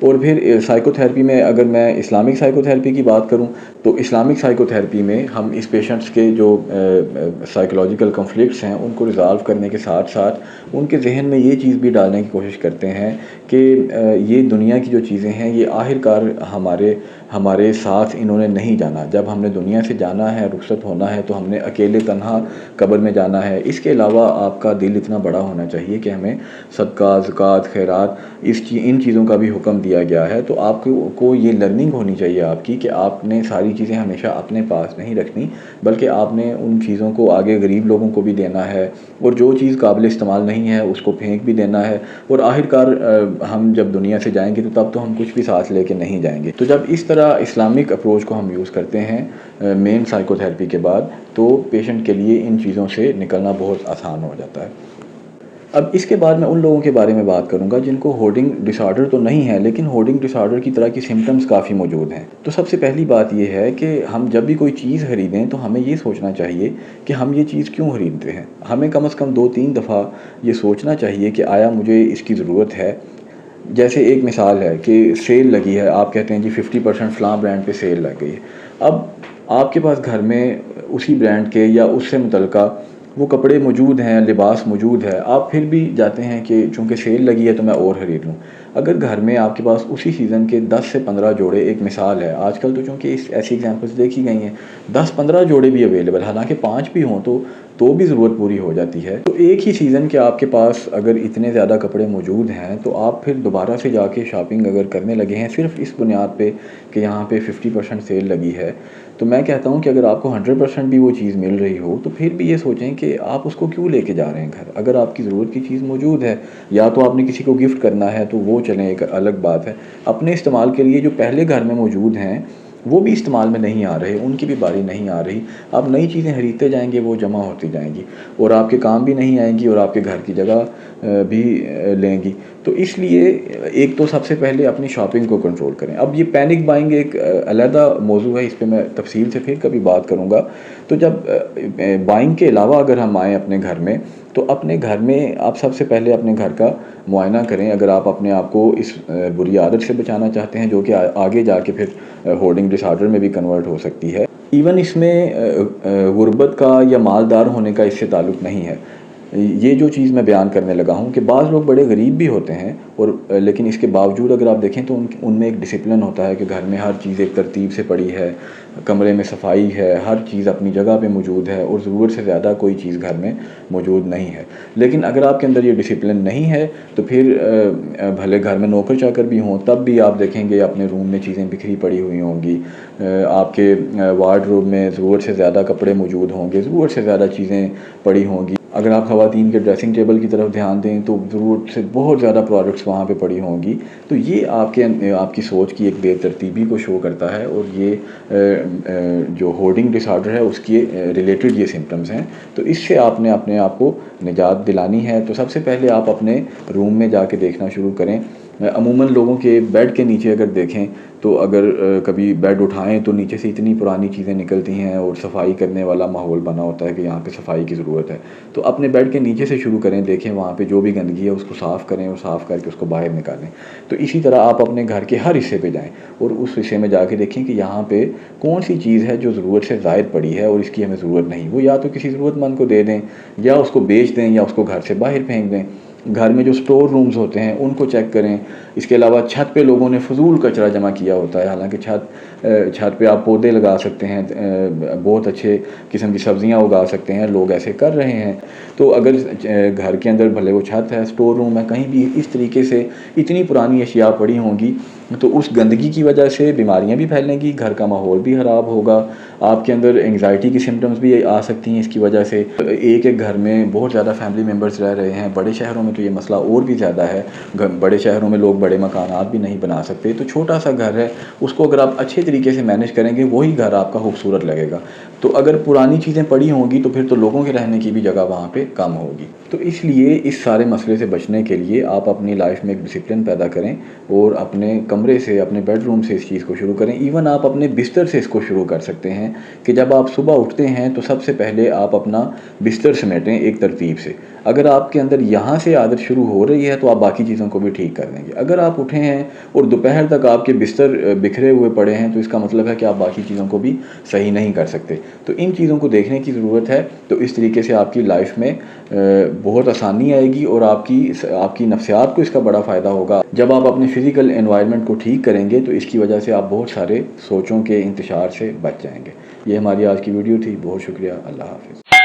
اور پھر psycho therapy میں اگر میں اسلامک سائیکو تھیراپی کی بات کروں تو اسلامک سائیکو تھیراپی میں ہم اس پیشنٹس کے جو سائیکولوجیکل کنفلکٹس ہیں ان کو ریزالو کرنے کے ساتھ ساتھ ان کے ذہن میں یہ چیز بھی ڈالنے کی کوشش کرتے ہیں کہ یہ دنیا کی جو چیزیں ہیں یہ آخرکار ہمارے ساتھ انہوں نے نہیں جانا. جب ہم نے دنیا سے جانا ہے، رخصت ہونا ہے، تو ہم نے اکیلے تنہا قبر میں جانا ہے. اس کے علاوہ آپ کا دل اتنا بڑا ہونا چاہیے کہ ہمیں صدقہ، زکوٰۃ، خیرات ان چیزوں کا بھی حکم دیا گیا ہے. تو آپ کو یہ لرننگ ہونی چاہیے آپ کی کہ آپ نے ساری چیزیں ہمیشہ اپنے پاس نہیں رکھنی، بلکہ آپ نے ان چیزوں کو آگے غریب لوگوں کو بھی دینا ہے، اور جو چیز قابل استعمال نہیں ہے اس کو پھینک بھی دینا ہے. اور آخرکار ہم جب دنیا سے جائیں گے تو تب تو ہم کچھ بھی ساتھ لے کے نہیں جائیں گے. تو جب اس طرح اسلامک اپروچ کو ہم یوز کرتے ہیں مین سائیکو تھیراپی کے بعد، تو پیشنٹ کے لیے ان چیزوں سے نکلنا بہت آسان ہو جاتا ہے. اب اس کے بعد میں ان لوگوں کے بارے میں بات کروں گا جن کو ہوڈنگ ڈس آرڈر تو نہیں ہے، لیکن ہوڈنگ ڈس آرڈر کی طرح کی سمٹمز کافی موجود ہیں. تو سب سے پہلی بات یہ ہے کہ ہم جب بھی کوئی چیز خریدیں تو ہمیں یہ سوچنا چاہیے کہ ہم یہ چیز کیوں خریدتے ہیں. ہمیں کم از کم 2-3 دفعہ یہ سوچنا چاہیے کہ آیا مجھے اس کی ضرورت ہے. جیسے ایک مثال ہے کہ سیل لگی ہے، آپ کہتے ہیں جی 50% فلاں برانڈ پہ سیل لگ گئی ہے. اب آپ کے پاس گھر میں اسی برانڈ کے یا اس سے متعلقہ وہ کپڑے موجود ہیں، لباس موجود ہے، آپ پھر بھی جاتے ہیں کہ چونکہ سیل لگی ہے تو میں اور خرید لوں. اگر گھر میں آپ کے پاس اسی سیزن کے 10 سے 15 جوڑے، ایک مثال ہے، آج کل تو چونکہ ایسی ایگزامپلس دیکھی گئی ہیں، 10-15 جوڑے بھی اویلیبل، حالانکہ 5 بھی ہوں تو بھی ضرورت پوری ہو جاتی ہے. تو ایک ہی سیزن کے آپ کے پاس اگر اتنے زیادہ کپڑے موجود ہیں تو آپ پھر دوبارہ سے جا کے شاپنگ اگر کرنے لگے ہیں صرف اس بنیاد پہ کہ یہاں پہ 50% سیل لگی ہے، تو میں کہتا ہوں کہ اگر آپ کو 100% بھی وہ چیز مل رہی ہو تو پھر بھی یہ سوچیں کہ آپ اس کو کیوں لے کے جا رہے ہیں گھر. اگر آپ کی ضرورت کی چیز موجود ہے، یا تو آپ نے کسی کو گفٹ کرنا ہے تو وہ چلیں، ایک الگ بات ہے. اپنے استعمال کے لیے جو پہلے گھر میں موجود ہیں وہ بھی استعمال میں نہیں آ رہے، ان کی بھی باری نہیں آ رہی. آپ نئی چیزیں خریدتے جائیں گے، وہ جمع ہوتی جائیں گی اور آپ کے کام بھی نہیں آئیں گی اور آپ کے گھر کی جگہ بھی لیں گی. تو اس لیے ایک تو سب سے پہلے اپنی شاپنگ کو کنٹرول کریں. اب یہ پینک بائنگ ایک علیحدہ موضوع ہے، اس پہ میں تفصیل سے پھر کبھی بات کروں گا. تو جب بائنگ کے علاوہ اگر ہم آئیں اپنے گھر میں، تو اپنے گھر میں آپ سب سے پہلے اپنے گھر کا معائنہ کریں. اگر آپ اپنے آپ کو اس بری عادت سے بچانا چاہتے ہیں جو کہ آگے جا کے پھر ہوڈنگ ڈس آرڈر میں بھی کنورٹ ہو سکتی ہے. ایون اس میں غربت کا یا مالدار ہونے کا اس سے تعلق نہیں ہے. یہ جو چیز میں بیان کرنے لگا ہوں کہ بعض لوگ بڑے غریب بھی ہوتے ہیں، اور لیکن اس کے باوجود اگر آپ دیکھیں تو ان میں ایک ڈسپلن ہوتا ہے کہ گھر میں ہر چیز ایک ترتیب سے پڑی ہے، کمرے میں صفائی ہے، ہر چیز اپنی جگہ پہ موجود ہے، اور ضرورت سے زیادہ کوئی چیز گھر میں موجود نہیں ہے. لیکن اگر آپ کے اندر یہ ڈسپلن نہیں ہے تو پھر بھلے گھر میں نوکر چاکر بھی ہوں تب بھی آپ دیکھیں گے اپنے روم میں چیزیں بکھری پڑی ہوئی ہوں گی. آپ کے وارڈ روم میں ضرورت سے زیادہ کپڑے موجود ہوں گے، ضرورت سے زیادہ چیزیں پڑی ہوں گی. اگر آپ خواتین کے ڈریسنگ ٹیبل کی طرف دھیان دیں تو ضرورت سے بہت زیادہ پروڈکٹس وہاں پہ پڑی ہوں گی. تو یہ آپ کی سوچ کی ایک بے ترتیبی کو شو کرتا ہے، اور یہ جو ہوڈنگ ڈس آرڈر ہے اس کی ریلیٹڈ یہ سمٹمز ہیں. تو اس سے آپ نے اپنے آپ کو نجات دلانی ہے. تو سب سے پہلے آپ اپنے روم میں جا کے دیکھنا شروع کریں. عموماً لوگوں کے بیڈ کے نیچے اگر دیکھیں تو اگر کبھی بیڈ اٹھائیں تو نیچے سے اتنی پرانی چیزیں نکلتی ہیں، اور صفائی کرنے والا ماحول بنا ہوتا ہے کہ یہاں پہ صفائی کی ضرورت ہے. تو اپنے بیڈ کے نیچے سے شروع کریں، دیکھیں وہاں پہ جو بھی گندگی ہے اس کو صاف کریں، اور صاف کر کے اس کو باہر نکالیں. تو اسی طرح آپ اپنے گھر کے ہر حصے پہ جائیں اور اس حصے میں جا کے دیکھیں کہ یہاں پہ کون سی چیز ہے جو ضرورت سے زائد پڑی ہے اور اس کی ہمیں ضرورت نہیں. وہ یا تو کسی ضرورت مند کو دے دیں، یا اس کو بیچ دیں، یا اس کو گھر سے باہر پھینک دیں. گھر میں جو سٹور رومز ہوتے ہیں ان کو چیک کریں. اس کے علاوہ چھت پہ لوگوں نے فضول کچرا جمع کیا ہوتا ہے، حالانکہ چھت پہ آپ پودے لگا سکتے ہیں، بہت اچھے قسم کی سبزیاں اگا سکتے ہیں، لوگ ایسے کر رہے ہیں. تو اگر گھر کے اندر بھلے وہ چھت ہے، سٹور روم ہے، کہیں بھی اس طریقے سے اتنی پرانی اشیاء پڑی ہوں گی تو اس گندگی کی وجہ سے بیماریاں بھی پھیلیں گی، گھر کا ماحول بھی خراب ہوگا، آپ کے اندر انگزائٹی کی سمٹمز بھی آ سکتی ہیں اس کی وجہ سے. ایک گھر میں بہت زیادہ فیملی ممبرز رہ رہے ہیں. بڑے شہروں میں تو یہ مسئلہ اور بھی زیادہ ہے، بڑے شہروں میں لوگ بڑے مکانات بھی نہیں بنا سکتے. تو چھوٹا سا گھر ہے، اس کو اگر آپ اچھے طریقے سے مینیج کریں گے وہی گھر آپ کا خوبصورت لگے گا. تو اگر پرانی چیزیں پڑی ہوں گی تو پھر تو لوگوں کے رہنے کی بھی جگہ وہاں پہ کم ہوگی. تو اس لیے اس سارے مسئلے سے بچنے کے لیے آپ اپنی لائف میں ایک ڈسپلن پیدا کریں، اور اپنے کمرے سے، اپنے بیڈ روم سے اس چیز کو شروع کریں. ایون آپ اپنے بستر سے اس کو شروع کر سکتے ہیں کہ جب آپ صبح اٹھتے ہیں تو سب سے پہلے آپ اپنا بستر سمیٹیں ایک ترتیب سے. اگر آپ کے اندر یہاں سے عادت شروع ہو رہی ہے تو آپ باقی چیزوں کو بھی ٹھیک کر دیں گے. اگر اگر آپ اٹھے ہیں اور دوپہر تک آپ کے بستر بکھرے ہوئے پڑے ہیں تو اس کا مطلب ہے کہ آپ باقی چیزوں کو بھی صحیح نہیں کر سکتے. تو ان چیزوں کو دیکھنے کی ضرورت ہے. تو اس طریقے سے آپ کی لائف میں بہت آسانی آئے گی اور آپ کی نفسیات کو اس کا بڑا فائدہ ہوگا. جب آپ اپنے فزیکل انوائرمنٹ کو ٹھیک کریں گے تو اس کی وجہ سے آپ بہت سارے سوچوں کے انتشار سے بچ جائیں گے. یہ ہماری آج کی ویڈیو تھی. بہت شکریہ. اللہ حافظ.